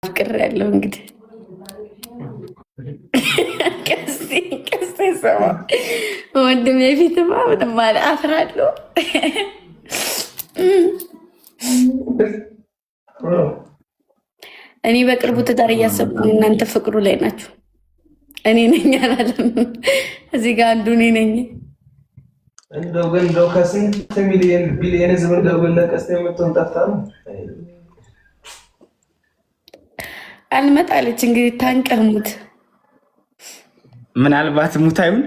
ፍቅር ያለው እንግዲህ ቀስቴ ሰማ ወንድሜ ፊትማ ምንም ማለት አፍራለሁ። እኔ በቅርቡ ትዳር እያሰብኩ እናንተ ፍቅሩ ላይ ናችሁ። እኔ ነኝ አላለም። እዚህ ጋር አንዱ እኔ ነኝ። እንደው ከስንት ሚሊዮን ቢሊዮን ህዝብ እንደው ለቀስቴ የምትሆን ጠፍታ ነው አልመጣለች። እንግዲህ ታንቀሙት ምናልባት ሙታዩን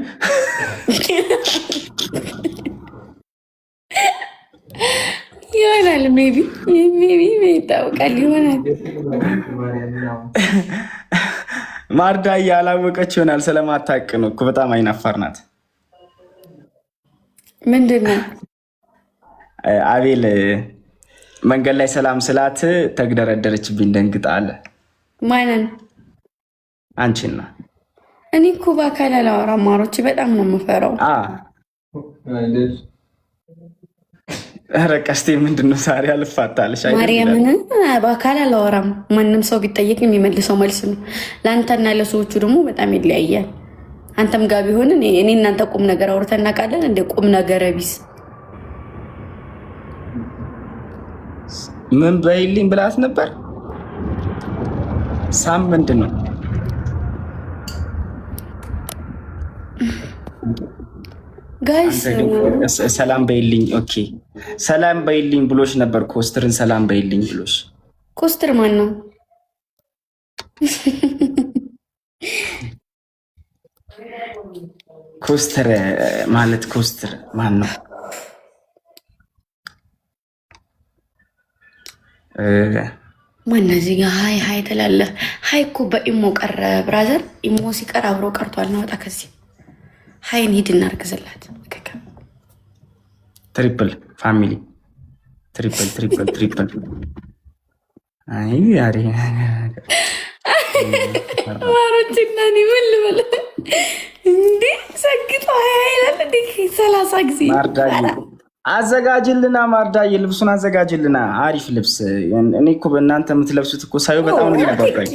ይሆናል። ሜቢ ይታወቃል ይሆናል። ማርዳ ያላወቀች ይሆናል። ስለማታውቅ ነው እኮ በጣም አይናፋር ናት። ምንድን ነው አቤል መንገድ ላይ ሰላም ስላት ተግደረደረችብኝ። ደንግጣ አለ። ማንን? አንቺና። እኔ እኮ በአካል አላወራም። ማሮች በጣም ነው የምፈራው። ኧረ ቀስቴ ምንድን ነው ዛሬ አልፋታለሽ? ማርያምን በአካል አላወራም። ማንም ሰው ቢጠየቅ የሚመልሰው መልስ ነው። ለአንተና ለሰዎቹ ደግሞ በጣም ይለያያል። አንተም ጋር ቢሆን እኔ እናንተ ቁም ነገር አውርተን እናውቃለን። እንደ ቁም ነገር ቢስ ምን በይልኝ ብላት ነበር። ሳም ምንድን ነው ጋይስ? ሰላም በይልኝ። ኦኬ ሰላም በይልኝ ብሎሽ ነበር። ኮስትርን ሰላም በይልኝ ብሎሽ። ኮስትር ማን ነው? ኮስትር ማለት ኮስትር ማን ነው? ማነዚህ ጋር ሀይ ትላለህ? ሀይ እኮ በኢሞ ቀረ ብራዘር። ኢሞ ሲቀር አብሮ ቀርቷል። ናወጣ ከዚህ ሀይን ሂድ እናርግዝላት። ትሪፕል ፋሚሊ ትሪፕል አይ ያሪ ማሮችና ምን ልበል እንዴ? ሰግጦ ሀይላል እንዴ? 30 ጊዜ አዘጋጅልና ማርዳዬ፣ ልብሱን አዘጋጅልና። አሪፍ ልብስ። እኔ እኮ በእናንተ የምትለብሱት እኮ ሳዩ በጣም ነው የሚያጓጓኝ።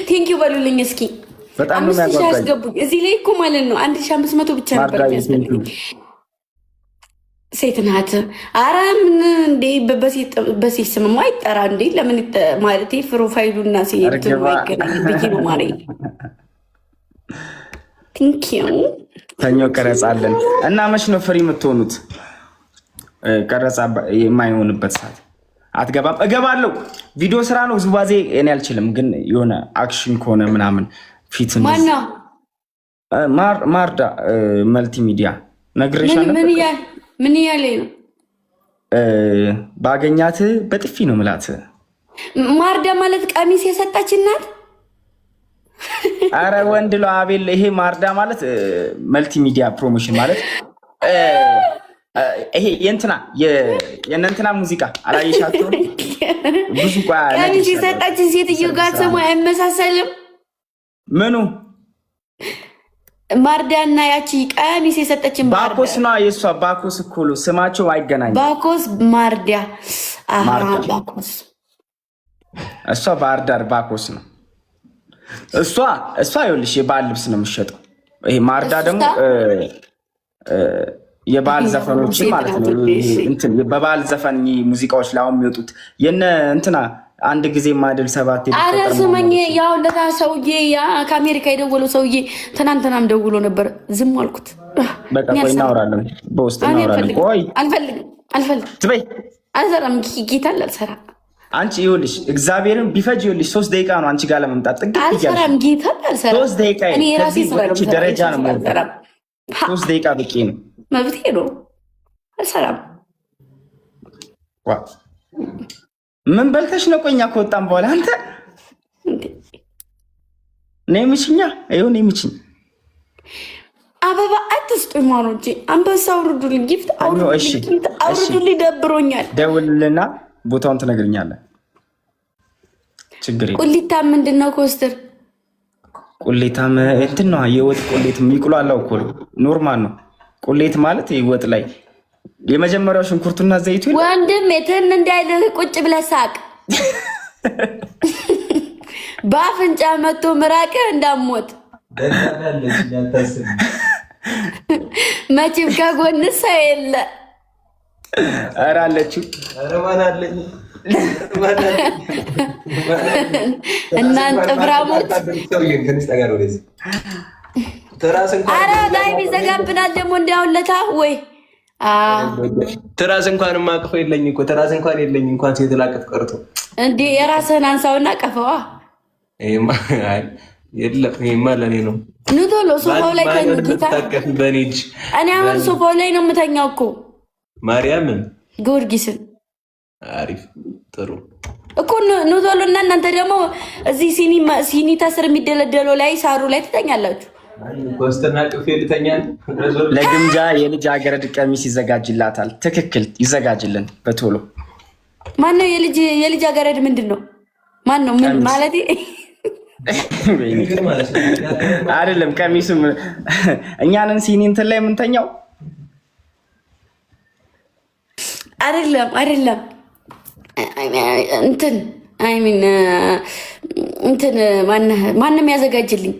ቴንኪው በሉልኝ እስኪ። በጣም ነው የሚያጓጓኝ። ያስገቡኝ እዚህ ላይ እኮ ማለት ነው 1500 ብቻ ነበር የሚያስፈልገኝ። ሴት ናት። ኧረ ምን እንዴ በሴት ስምማ አይጠራ እንዴ? ለምን ማለቴ ፕሮፋይሉና ሴት ማይገናኝ ብዬ ነው ማሬ። ቴንኪው። ተኛው ቀረጻለን እና መች ነው ፍሪ የምትሆኑት? ቀረጻ የማይሆንበት ሰዓት አትገባም? እገባለሁ። ቪዲዮ ስራ ነው ዝባዜ። እኔ አልችልም፣ ግን የሆነ አክሽን ከሆነ ምናምን ፊት ማነው? ማርዳ መልቲሚዲያ ነግሬሻለሁ። ምን እያለኝ ነው? ባገኛት በጥፊ ነው ምላት። ማርዳ ማለት ቀሚስ የሰጣች እናት። አረ ወንድ ለው አቤል። ይሄ ማርዳ ማለት መልቲሚዲያ ፕሮሞሽን ማለት ይሄ የእንትና ሙዚቃ አላየሻቸው? ብዙ ቀሚስ የሰጣች ሴትዮ ጋር ስሙ አይመሳሰልም። ምኑ? ማርዳና ያቺ ቀሚስ የሰጠችን ባኮስ ነው። የእሷ ባኮስ እኮ ነው ስማቸው አይገናኝም። ባኮስ ማርዳ ባኮስ። እሷ ባህር ዳር ባኮስ ነው። እሷ ይኸውልሽ የባህል ልብስ ነው የምትሸጠው። ይሄ ማርዳ ደግሞ የባህል ዘፈኖችን ማለት ነው። በባህል ዘፈን ሙዚቃዎች ላይ አሁን የሚወጡት የነ እንትና አንድ ጊዜ ማድል 7 አረ ስመኝ ያው ለታ ሰውዬ ያ ከአሜሪካ የደወለው ሰውዬ ትናንትናም ደውሎ ነበር። ዝም አልኩት። በቃ ቆይ እናወራለን፣ በውስጥ እናወራለን። ቆይ አልፈልግም ትበይ። አልሰራም ጌታ አልሰራም። አንቺ ይኸውልሽ እግዚአብሔርን ቢፈጅ ይኸውልሽ 3 ደቂቃ ነው አንቺ ጋር ለመምጣት ጥግ አልሰራም። ጌታ አልሰራም። 3 ደቂቃ እኔ ራሴ ስራ ደረጃ ነው ማለት 3 ደቂቃ በቂ ነው። መብቴ ነው። አልሰራም። ምን በልተሽ ነው? ቆኛ ከወጣም በኋላ አንተ ነይ ምችኛ። ይኸው ነይ ምችኝ። አበባ አትስጡኝ ማሮቼ። አንበሳ አውርዱልኝ፣ ጊፍት አውርዱልኝ። ደብሮኛል። ደውልና ቦታውን ትነግርኛለህ። ችግር የለም። ቁሊታ ምንድን ነው? ኮስትር ቁሌታም እንትን ነው የወጥ ቁሌት የሚቁላላው እኮ ኖርማል ነው። ቁሌት ማለት ወጥ ላይ የመጀመሪያው ሽንኩርቱና ዘይቱ ወንድም የትን እንዳይልህ ቁጭ ብለህ ሳቅ። በአፍንጫ መቶ ምራቅ እንዳሞት መቼም ከጎን ሰው የለ። ኧረ አለችው እናንተ ብራሞት ኧረ ላይ ቢዘጋብናል ደግሞ እንዲያውለታ ወይ ትራስ እንኳን ማቅፈው የለኝ እኮ ትራስ እንኳን የለኝ እንኳን ሴት ላቅፍ ቀርቶ እንዴ የራስህን አንሳውና ቀፈዋ። የለም ይሄማ ለኔ ነው። ኑ ቶሎ ሶፋው ላይ ተኝታ እኔ አሁን ሶፋው ላይ ነው የምተኛው እኮ ማርያምን ጊዮርጊስን። አሪፍ ጥሩ እኮ ኑ ቶሎ እና እናንተ ደግሞ እዚህ ሲኒ ተስር የሚደለደለው ላይ ሳሩ ላይ ትተኛላችሁ። ኮስተና ቅፌ ልተኛል። ለግምጃ የልጅ አገረድ ቀሚስ ይዘጋጅላታል። ትክክል ይዘጋጅልን በቶሎ። ማነው የልጅ አገረድ ምንድን ነው? ማን ነው? ምን ማለት አይደለም። ቀሚሱም እኛንን ሲኒ እንትን ላይ የምንተኛው አይደለም እንትን ማንም ያዘጋጅልኝ።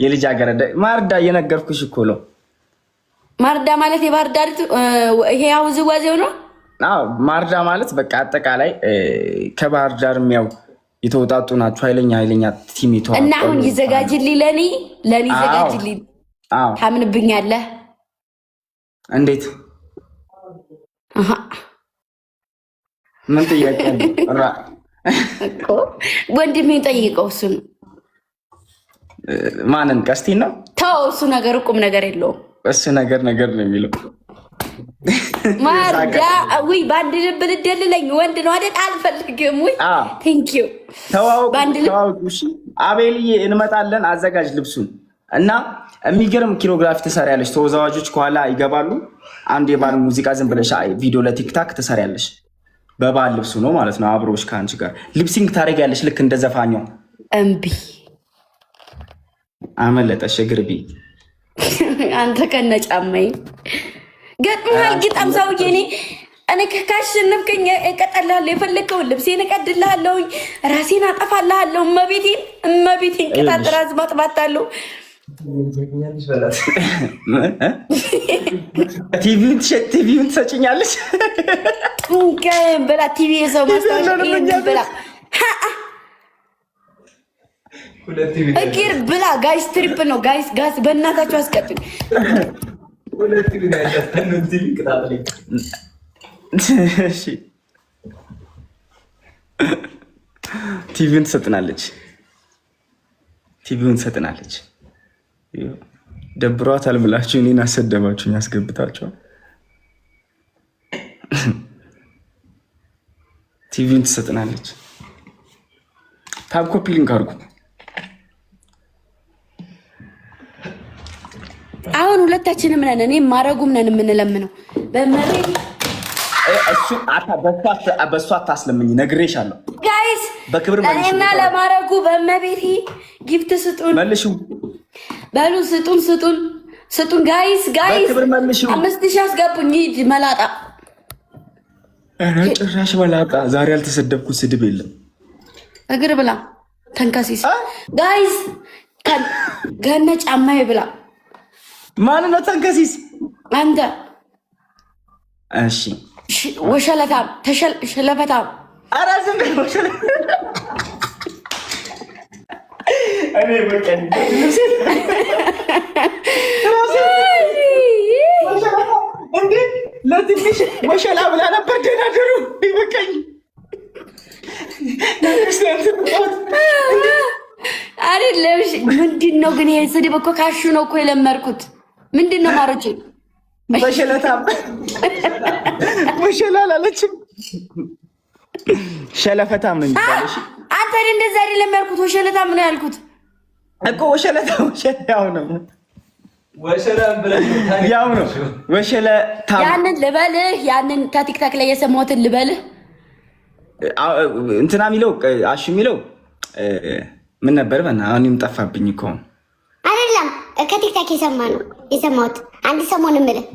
የልጅ አገረድ ማርዳ እየነገርኩሽ እኮ ነው። ማርዳ ማለት የባህር ዳር ይሄ ያው ዝዋዜው ነው። አዎ ማርዳ ማለት በቃ አጠቃላይ ከባህር ዳር የሚያው የተወጣጡ ናቸው። ኃይለኛ ቲም ይተዋል እና አሁን ይዘጋጅልኝ፣ ለኔ ይዘጋጅልኝ። አዎ ታምንብኛለህ? እንዴት? ምን ጥያቄ እኮ ወንድሜን ጠይቀው። እሱ ነው ማንን? ቀስቲን ነው? ተው፣ እሱ ነገር ቁም ነገር የለውም። እሱ ነገር ነው የሚለው። ማርዳ ወይ ባንድ ልብ ልደልለኝ ወንድ ነው አይደል? አልፈልግም። ወይ ቴንክ ዩ ተዋውቁ። አቤልዬ እንመጣለን። አዘጋጅ ልብሱን እና የሚገርም ኪሮግራፊ ትሰሪያለሽ። ተወዛዋዦች ከኋላ ይገባሉ። አንድ የባል ሙዚቃ ዝም ብለሽ ቪዲዮ ለቲክታክ ትሰሪያለሽ። በባል ልብሱ ነው ማለት ነው። አብሮሽ ከአንቺ ጋር ሊፕሲንግ ታደርጊያለሽ ልክ እንደ ዘፋኛው። እምቢ አመለጠሽ እግርቢ። አንተ ከነጫማይ ገጥሞሃል። ግጣም ሰውዬ እኔ ካሸነፍከኝ እቀጠልሃለሁ። የፈለግከውን ልብሴን እቀድልሃለሁኝ፣ ራሴን አጠፋልሃለሁ። እመቤቴን ቅጣት ራስ ማጥባታለሁ። ቲቪውን ትሰጭኛለሽ ብላ ቲቪ የሰው ማስታወሻ ብላ እግር ብላ ጋይስ ትሪፕ ነው ጋይስ በእናታችሁ አስቀጡኝ። ቲቪውን ትሰጥናለች። ደብሯታል ብላችሁ እኔን አሰደባችሁኝ፣ ያስገብታችኋል። ቲቪውን ትሰጥናለች። ታብ ኮፒ ሊንክ አድርጉ። አሁን ሁለታችንም ነን፣ እኔ ማረጉም ነን የምንለምነው በመሬት በእሱ አታስለምኝ፣ ነግሬሻለሁ። ጋይስ በክብር እኔና ለማረጉ በመቤቴ ጊፍት ስጡን፣ መልሹ በሉ ስጡን ጋይስ 5,000 አስገቡኝ። ሂድ መላጣ። ጭራሽ መላጣ። ዛሬ ያልተሰደብኩት ስድብ የለም። እግር ብላ ተንከሲስ ጋይስ ገነ ጫማዬ ብላ። ማን ነው ተንከሲስ? አንተ። እሺ ወሸለታም ተሸለፈታም። ኧረ ዝም በል ወሸለ። እኔ በቀን እንዴ ለትንሽ ወሸላ ብላ ነበር። ደህና ደሩ ይበቃኝ። አይደለም ምንድን ነው ግን ይሄ ስድብ እኮ ካሹ ነው እኮ የለመድኩት። ምንድን ነው ማሮቼ? በሸለታም ወሸላ አላለችም፣ ሸለፈታም ነው የሚባለው። አንተ እንደዛ አይደለም ያልኩት፣ ወሸለታም ነው ያልኩት እኮ። ወሸለታም ያው ነው፣ ያው ነው ወሸለታም። ያንን ልበልህ፣ ያንን ከቲክታክ ላይ የሰማሁትን ልበልህ። እንትና የሚለው አሹ የሚለው ምን ነበር? አሁንም ጠፋብኝ እኮ። አይደለም ከቲክታክ የሰማሁት አንድ ሰሞን ምልህ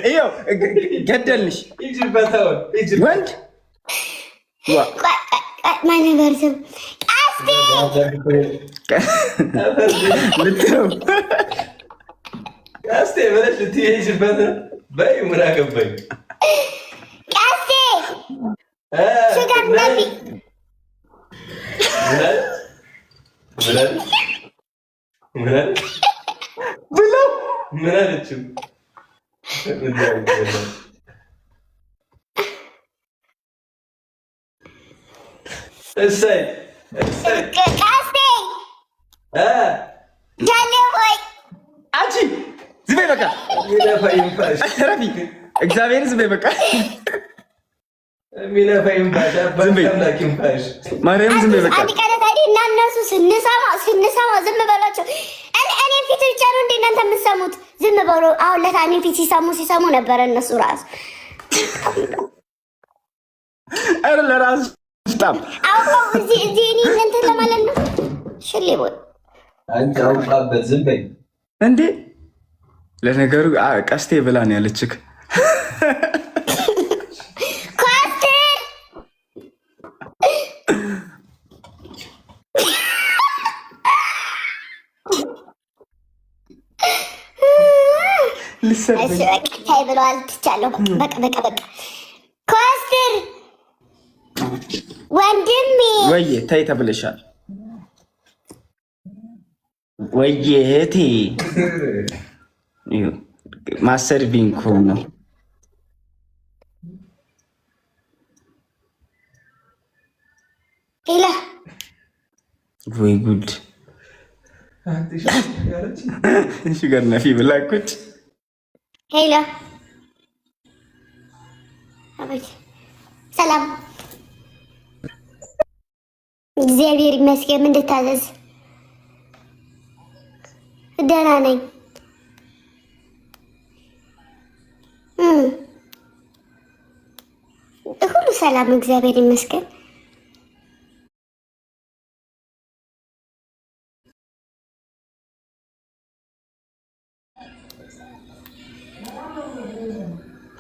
ይኸው ገደልንሽ ወንድ ማንበርስም ቀስቴ ብለሽ ልትሄጂበት በይ። ምን አገባኝ? ቀስቴ ሹገር ነቢ ብለው ምን አለችው? እሰይ እሰይ ቀስቴ ጃሌ ወይ አንቺ ዝም በይ በቃ። ረፊ እግዚአብሔር ዝም በይ በቃ። ማርያም ዝም በይ በቃ። አንድ ቀን ታዲያ እና እነሱ ስንሰማ ዝም በሏቸው። እኔ ፊት ብቻ ነው እንደ እናንተ የምትሰሙት? ዝም በሉ። አሁን ለታ እኔ ፊት ሲሰሙ ነበረ እነሱ ራሱ ኧረ ለራሱ በጣም አሁን እዚህ እኔ እንትን ለማለት ነው። ሽሌ ቦይ አንቺ አውቃበት ዝም በይ እንዴ። ለነገሩ ቀስቴ ብላን ያለችክ ታይ ብለዋል። ትቻለሁ በቃ ኮስትር ወንድሜ ወይዬ ታይ ተብለሻል። ወይዬ እህቴ ማሰር ቢንኩ ነው። ሄላ ወይ ጉድ ሹገር ነፊ ብላኩት። ሄላ አቤት ሰላም እግዚአብሔር ይመስገን። ምን እንድታዘዝ? ደህና ነኝ። ሁሉ ሰላም እግዚአብሔር ይመስገን።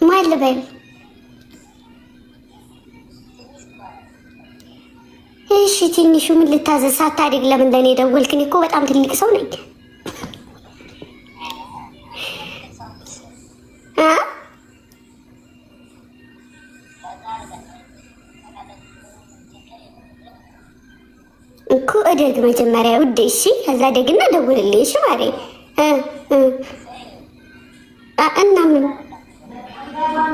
ማን ልበል? እሺ ትንሹ ምን ልታዘዝ? ሳታድግ ለምን ለኔ ደወልክኝ? እኮ በጣም ትልቅ ሰው ነኝ። እኮ እደግ መጀመሪያ ውዴ። እሺ ከዛ ደግና ደውልልኝ። እሺ ማሬ እና ምን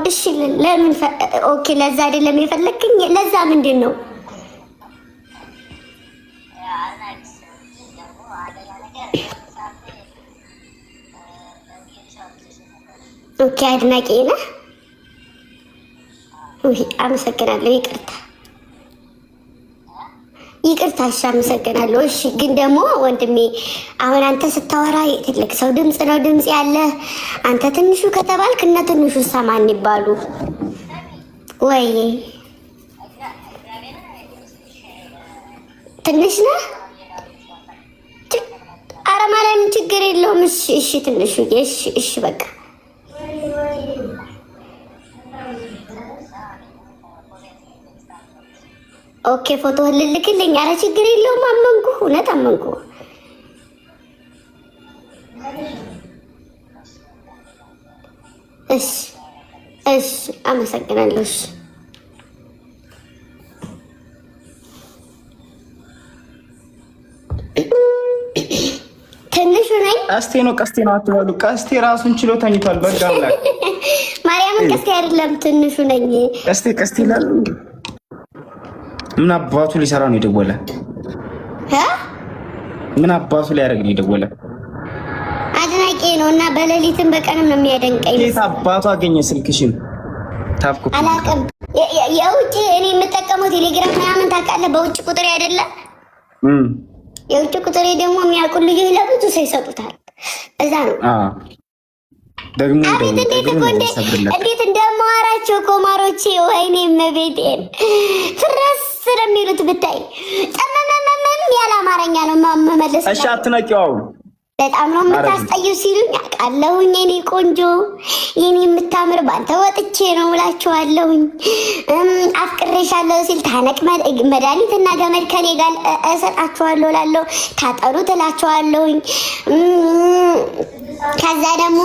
እሺ ለምን ኦኬ ለዛ አይደለም የፈለግኝ። ለዛ ምንድን ነው? ኦኬ አድናቂ ነህ? አመሰግናለሁ። ይቅርታ እሺ አመሰግናለሁ። እሺ ግን ደግሞ ወንድሜ አሁን አንተ ስታወራ የትልቅ ሰው ድምፅ ነው ድምፅ ያለ። አንተ ትንሹ ከተባልክ እና ትንሹ ሰማን ይባሉ ወይ? ትንሽ ነህ? ኧረ ማርያምን ችግር የለውም። እሺ እሺ ትንሹ እሺ እሺ በቃ ኦኬ ፎቶ ልልክልኝ? ኧረ ችግር የለውም። አመንኩ፣ እውነት አመንኩ። እሺ እሺ አመሰግናለሁ። እሺ ትንሹ ነኝ። ቀስቴ ነው አትበሉ። ቀስቴ ራሱን ችሎ ተኝቷል። በጋ አምላክ ማርያምን ቀስቴ አይደለም ትንሹ ነኝ። ቀስቴ ይላል። ምን አባቱ ሊሰራ ነው የደወለ? ምን አባቱ ሊያደርግ ነው የደወለ? አድናቂ ነው እና በሌሊትም በቀንም ነው የሚያደንቀኝ። የት አባቱ አገኘ ስልክሽን? ታፍኩ አላውቅም። የውጭ እኔ የምጠቀመው ቴሌግራም ምናምን ታውቃለህ? በውጭ ቁጥሬ አይደለም። የውጭ ቁጥሬ ደግሞ የሚያውቁ ልጆች ለብዙ ሰው ይሰጡታል። እዛ ነው ደግሞ እንዴት እንደማወራቸው ኮማሮቼ፣ ወይኔ መቤቴን ፍረስ ስለሚሉት ብታይ ጠመመመም ያለ አማርኛ ነው መመለስ። እሺ አትነቂው። በጣም ነው የምታስጠይው ሲሉኝ አውቃለሁኝ። የኔ ቆንጆ የኔ የምታምር ባንተ ወጥቼ ነው እላችኋለሁኝ። አፍቅሬሻለሁ ሲል ታነቅ መድኃኒትና ገመድ ከኔ ጋር እሰጣችኋለሁ እላለሁ። ታጠሩ ትላችኋለሁኝ። ከዛ ደግሞ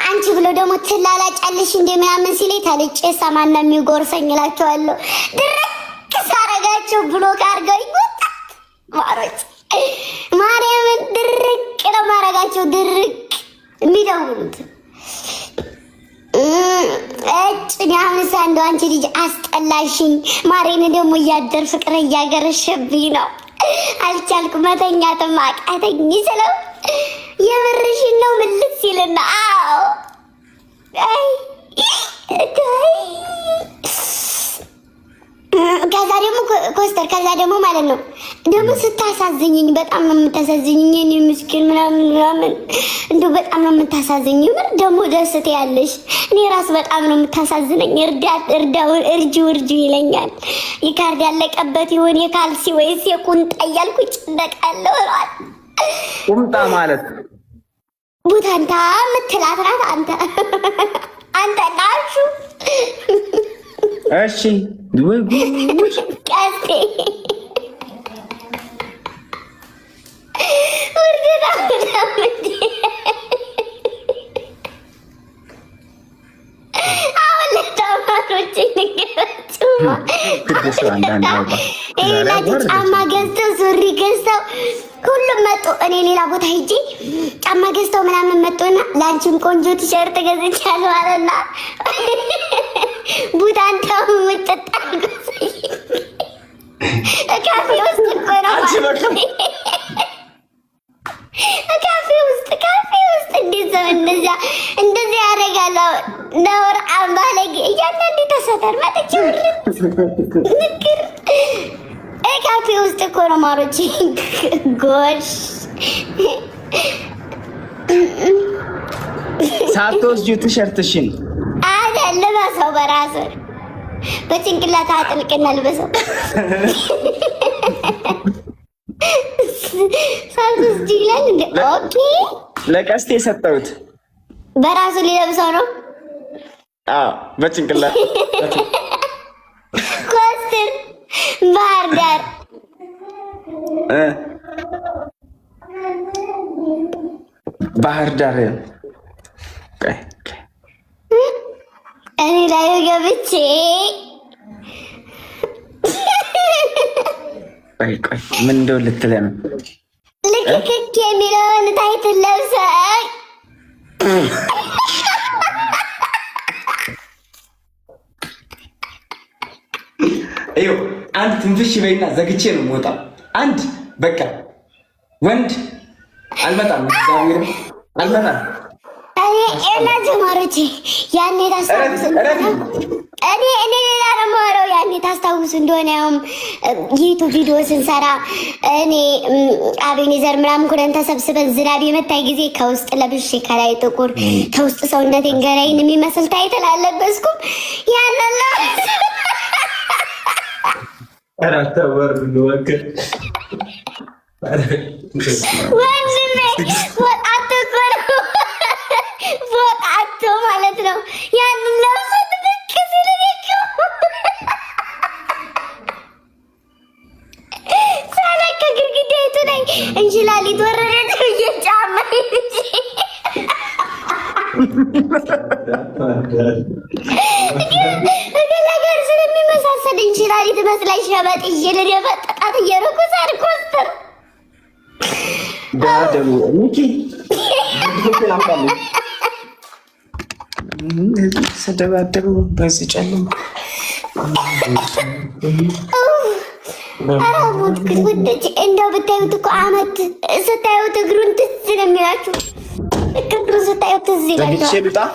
አንቺ ብሎ ደግሞ ትላላጫለሽ እንደ ምናምን ሲለኝ ተልጬ ሰማና የሚጎርሰኝ እላችኋለሁ። ድርቅ ሳረጋቸው ብሎክ አድርገውኝ ወጣት ማሮች ማርያምን ድርቅ ነው ማረጋቸው። ድርቅ የሚደውሉት እጭ አሁንሳ እንደው አንቺ ልጅ አስጠላሽኝ። ማሬን ደግሞ እያደር ፍቅር እያገረሸብኝ ነው። አልቻልኩ መተኛትም አቃተኝ ስለው የምርሽን ነው ምልስ ሲልና አዎ ከዛ ደግሞ ኮስተር ከዛ ደግሞ ማለት ነው ደግሞ ስታሳዝኝኝ በጣም ነው የምታሳዝኝኝ። የኔ ምስኪን ምናምን እንደው በጣም ነው የምታሳዝኝ። ምር ደግሞ ደስታ ያለሽ እኔ ራስ በጣም ነው የምታሳዝነኝ። እርጂው ይለኛል። የካርድ ያለቀበት ይሆን የካልሲ ወይስ የቁንጣ እያልኩ ጭንቀቃለሁ። ቁምጣ ማለት ቡታንታ የምትላት ናት አንተ ናሹ። እሺ ወይ ቀስቴ ወርደና አሁን ለተማሪዎች ንገራቸው ጫማ ገዝተው ሱሪ ገዝተው ሁሉም መጡ። እኔ ሌላ ቦታ ሂጂ ጫማ ገዝተው ምናምን መጡና ለአንቺም ቆንጆ ቲሸርት ገዝቻለሁ አለና ቡታንታው ምጥጣ ካፌ ውስጥ እኮ ነው ካፌ ውስጥ እንደዚህ ያደርጋለሁ። ነውር አምባለጌ እያንዳንዱ ተሰተር መጥቼ ንግር ካፌ ውስጥ እኮ ነው ማሮች። ጎሽ ሳትወስጂው ቲሸርትሽን ልበሰው በራሱ በጭንቅላት አጥልቅና ልበሰው። ሳትወስጂ ይላል እንደ ኦኬ ለቀስቴ የሰጠሁት በራሱ ሊለብሰው ነው። አዎ በጭንቅላት ኮስተር ባህር ዳር እኔ ላይ ገብቼ ቆይ ምን እንደው ልትለኝ ልክክ የሚለውን ታይትል ለብሰህ ይኸው አንድ ትንፍሽ በይና ዘግቼ ነው የምወጣው። አንድ በቃ ወንድ አልመጣም፣ እግዚአብሔር አልመጣም። እና ጀማሮቼ ያኔ ታስታውሱ እኔ ሌላ ደግሞ ወረው ያኔ ታስታውሱ እንደሆነ ያውም ዩቱብ ቪዲዮ ስንሰራ እኔ አቤኔዘር ምናምን ኩረን ተሰብስበን ዝናብ የመታይ ጊዜ ከውስጥ ለብሼ ከላይ ጥቁር ከውስጥ ሰውነቴን ገራይን የሚመስል ታይትል አለበስኩም። ያንን ወንድሜ ወጣቶ እኮ ነው ወጣቶ ማለት ነው። ያንን ለብሶት ብቅ ሲልልችው ሳለከ ግድግዳይቱ ላይ እንሽላሊት ወረደች ብዬ ጫማ ነገር ስለሚመሳሰል እንሽላሊት መስላኝ ሸበጥ እየለደፈጠጣት እየረኩ ሳርኮስተር ዳደሉ ሚኪ ሰደባደቡ በዚህ ጨለማ እንደው ብታዩት እኮ አመት ስታዩት እግሩን ትዝ ነው የሚላችሁ። እግሩ ስታዩት ትዝ ይላችኋል።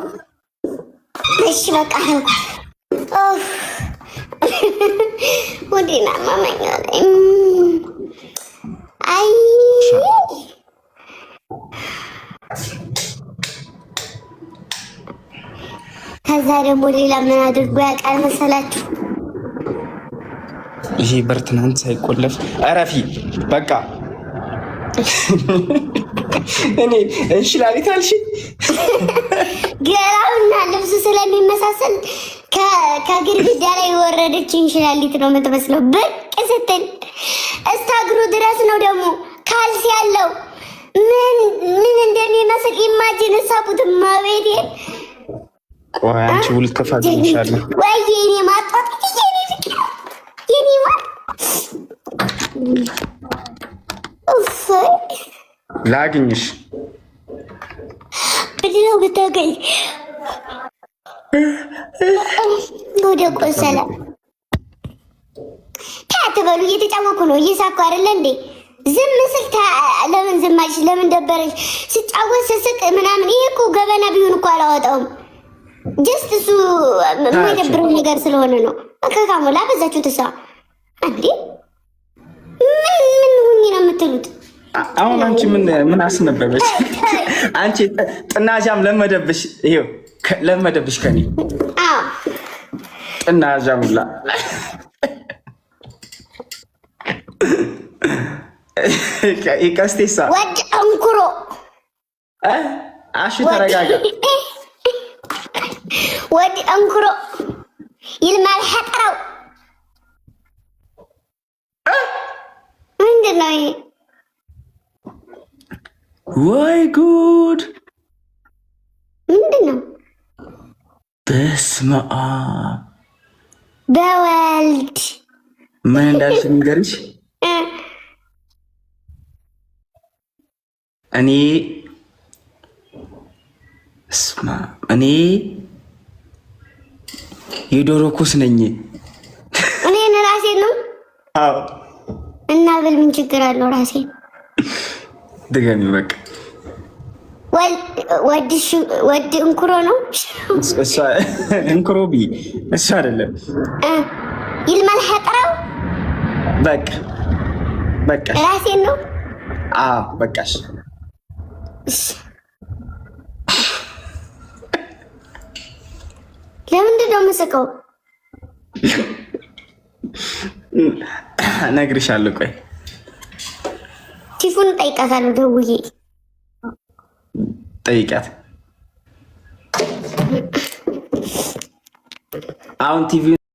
እሺ በቃ ወዲና ማማኛ አይ ከዛ ደግሞ ሌላ ምን አድርጎ ያውቃል መሰላችሁ? ይሄ በር ትናንት ሳይቆለፍ አረፊ በቃ እኔ እንሽላሊት አልሽ ገራውና ልብሱ ስለሚመሳሰል ከግድግዳ ላይ የወረደች እንሽላሊት ነው የምትመስለው። ብቅ ስትል እስከ እግሩ ድረስ ነው ደግሞ ካልሲ ያለው ምን እንደሚመስል ኢማጂን ሳቡት ማቤቴ። ቆይ አንቺ ውል ተፋግኝሻለሁ ወይ የኔ ማጣት የኔ ማጣ ኡፍ ላግኝሽ ብለው ብታገኝ ወደ ቆሰለ ታተበሉ እየተጫወኩ ነው እየሳኩ አይደለ እንዴ? ዝም ስል ለምን ዝም አልሽ? ለምን ደበረሽ? ስጫወት ስስቅ ምናምን ይሄ እኮ ገበና ቢሆን እኮ አላወጣውም። ጀስት እሱ የማይደብረው ነገር ስለሆነ ነው። ከካሙ ላበዛችሁ ትሳ እንዴ ምን ሁኚ ነው የምትሉት? አሁን አንቺ ምን አስነበበሽ? አንቺ ጥናጃም ለመደብሽ ይሄው ለመደብሽ ከኔ አዎ ጥናጃምላ ይቀስቴሳ ወድ እንኩሮ አሽ ተረጋጋ። ወድ እንኩሮ ይልማል ሐጠራው ምንድን ነው ይሄ? ወይ ጉድ! ምንድን ነው? በስመ አብ በወልድ ምን እንዳልሽ ንገርሽ። እኔ የዶሮ ኩስ ነኝ። እኔን ራሴ ነው። አዎ እና ብል ምን ችግር አለው? ራሴ ድገሚ በቃ። ወድ እንኩሮ ነው። እሷ እንኩሮ ቢ እሷ አይደለም። ይልማል ሐጠራው በቃ ራሴ ነው። አዎ በቃሽ። ለምንድን ነው የምስቀው? እነግርሻለሁ። ቆይ ቲፉን ጠይቃታለሁ። ደውዬ ጠይቂያት። አሁን ቲቪ